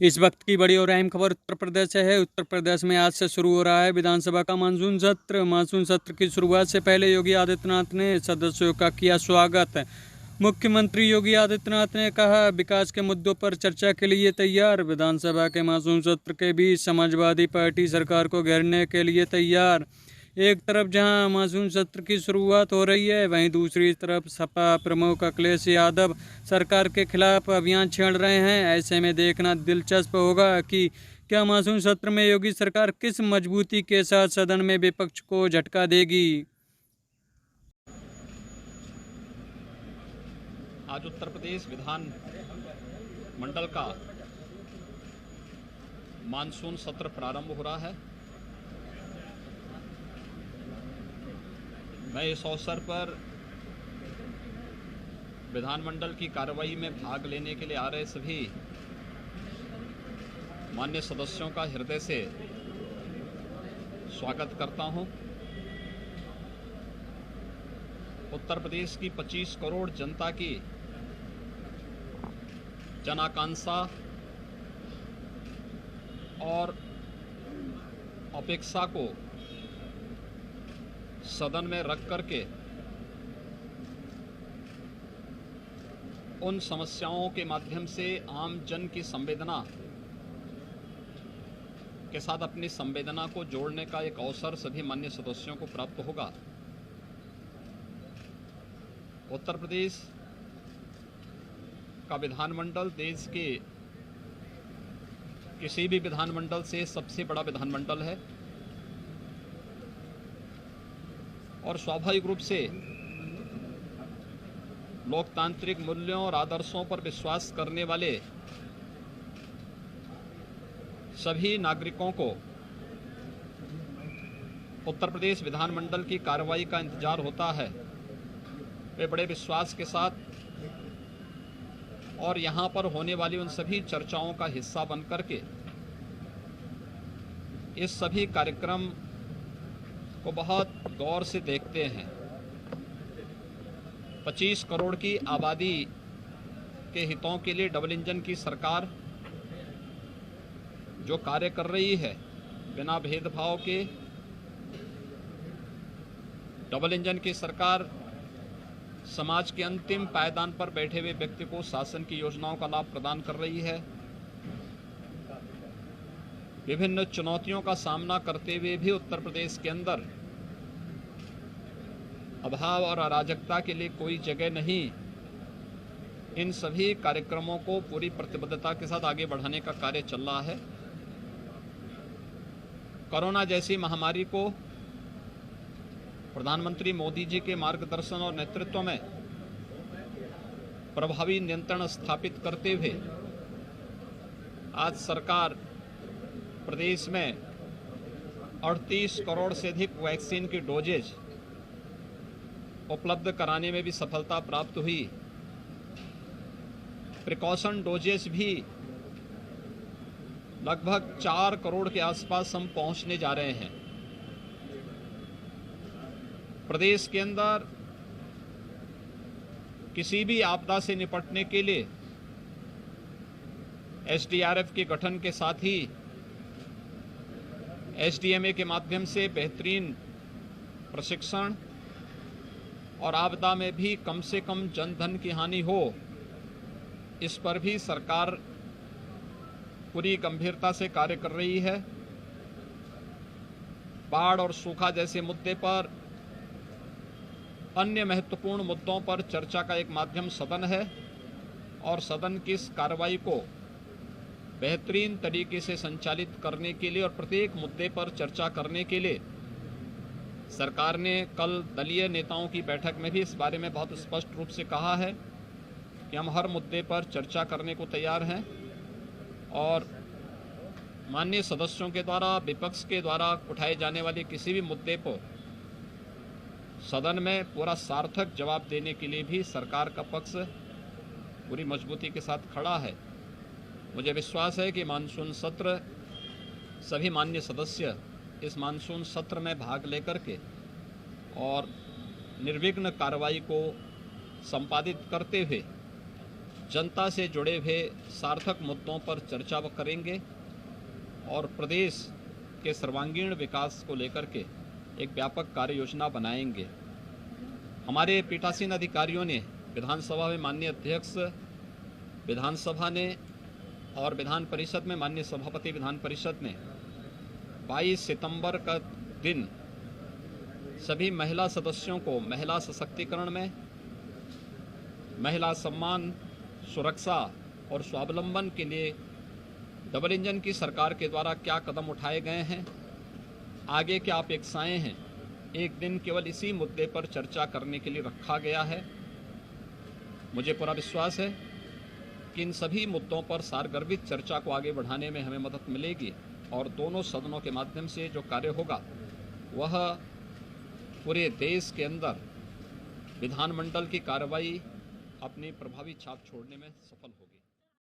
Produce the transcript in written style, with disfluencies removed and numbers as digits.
इस वक्त की बड़ी और अहम खबर उत्तर प्रदेश से है। उत्तर प्रदेश में आज से शुरू हो रहा है विधानसभा का मानसून सत्र। मानसून सत्र की शुरुआत से पहले योगी आदित्यनाथ ने सदस्यों का किया स्वागत। मुख्यमंत्री योगी आदित्यनाथ ने कहा, विकास के मुद्दों पर चर्चा के लिए तैयार। विधानसभा के मानसून सत्र के बीच समाजवादी पार्टी सरकार को घेरने के लिए तैयार। एक तरफ जहां मानसून सत्र की शुरुआत हो रही है, वहीं दूसरी तरफ सपा प्रमुख अखिलेश यादव सरकार के खिलाफ अभियान छेड़ रहे हैं। ऐसे में देखना दिलचस्प होगा कि क्या मानसून सत्र में योगी सरकार किस मजबूती के साथ सदन में विपक्ष को झटका देगी। आज उत्तर प्रदेश विधान मंडल का मानसून सत्र प्रारंभ हो रहा है। मैं इस अवसर पर विधानमंडल की कार्रवाई में भाग लेने के लिए आ रहे सभी मान्य सदस्यों का हृदय से स्वागत करता हूं। उत्तर प्रदेश की 25 करोड़ जनता की जन आकांक्षा और अपेक्षा को सदन में रख करके उन समस्याओं के माध्यम से आम जन की संवेदना के साथ अपनी संवेदना को जोड़ने का एक अवसर सभी मान्य सदस्यों को प्राप्त होगा। उत्तर प्रदेश का विधानमंडल देश के किसी भी विधानमंडल से सबसे बड़ा विधानमंडल है और स्वाभाविक रूप से लोकतांत्रिक मूल्यों और आदर्शों पर विश्वास करने वाले सभी नागरिकों को उत्तर प्रदेश विधानमंडल की कार्रवाई का इंतजार होता है। वे बड़े विश्वास के साथ और यहाँ पर होने वाली उन सभी चर्चाओं का हिस्सा बनकर के इस सभी कार्यक्रम को बहुत गौर से देखते हैं। 25 करोड़ की आबादी के हितों के लिए डबल इंजन की सरकार जो कार्य कर रही है, बिना भेदभाव के डबल इंजन की सरकार समाज के अंतिम पायदान पर बैठे हुए व्यक्ति को शासन की योजनाओं का लाभ प्रदान कर रही है। विभिन्न चुनौतियों का सामना करते हुए भी उत्तर प्रदेश के अंदर अभाव और अराजकता के लिए कोई जगह नहीं। इन सभी कार्यक्रमों को पूरी प्रतिबद्धता के साथ आगे बढ़ाने का कार्य चल रहा है। कोरोना जैसी महामारी को प्रधानमंत्री मोदी जी के मार्गदर्शन और नेतृत्व में प्रभावी नियंत्रण स्थापित करते हुए आज सरकार प्रदेश में 38 करोड़ से अधिक वैक्सीन की डोजेज उपलब्ध कराने में भी सफलता प्राप्त हुई। प्रिकॉशन डोजेज भी लगभग 4 करोड़ के आसपास हम पहुंचने जा रहे हैं। प्रदेश के अंदर किसी भी आपदा से निपटने के लिए एसडीआरएफ के गठन के साथ ही एसडीएमए के माध्यम से बेहतरीन प्रशिक्षण और आपदा में भी कम से कम जनधन की हानि हो, इस पर भी सरकार पूरी गंभीरता से कार्य कर रही है। बाढ़ और सूखा जैसे मुद्दे पर, अन्य महत्वपूर्ण मुद्दों पर चर्चा का एक माध्यम सदन है और सदन की इस कार्रवाई को बेहतरीन तरीके से संचालित करने के लिए और प्रत्येक मुद्दे पर चर्चा करने के लिए सरकार ने कल दलीय नेताओं की बैठक में भी इस बारे में बहुत स्पष्ट रूप से कहा है कि हम हर मुद्दे पर चर्चा करने को तैयार हैं और माननीय सदस्यों के द्वारा, विपक्ष के द्वारा उठाए जाने वाले किसी भी मुद्दे पर सदन में पूरा सार्थक जवाब देने के लिए भी सरकार का पक्ष पूरी मजबूती के साथ खड़ा है। मुझे विश्वास है कि मानसून सत्र सभी माननीय सदस्य इस मानसून सत्र में भाग लेकर के और निर्विघ्न कार्रवाई को संपादित करते हुए जनता से जुड़े हुए सार्थक मुद्दों पर चर्चा करेंगे और प्रदेश के सर्वांगीण विकास को लेकर के एक व्यापक कार्य योजना बनाएंगे। हमारे पीठासीन अधिकारियों ने विधानसभा में माननीय अध्यक्ष विधानसभा ने और विधान परिषद में माननीय सभापति विधान परिषद ने 22 सितंबर का दिन सभी महिला सदस्यों को महिला सशक्तिकरण में, महिला सम्मान, सुरक्षा और स्वावलंबन के लिए डबल इंजन की सरकार के द्वारा क्या कदम उठाए गए हैं, आगे क्या अपेक्षाएं हैं, एक दिन केवल इसी मुद्दे पर चर्चा करने के लिए रखा गया है। मुझे पूरा विश्वास है कि इन सभी मुद्दों पर सारगर्भित चर्चा को आगे बढ़ाने में हमें मदद मिलेगी और दोनों सदनों के माध्यम से जो कार्य होगा वह पूरे देश के अंदर विधानमंडल की कार्रवाई अपनी प्रभावी छाप छोड़ने में सफल होगी।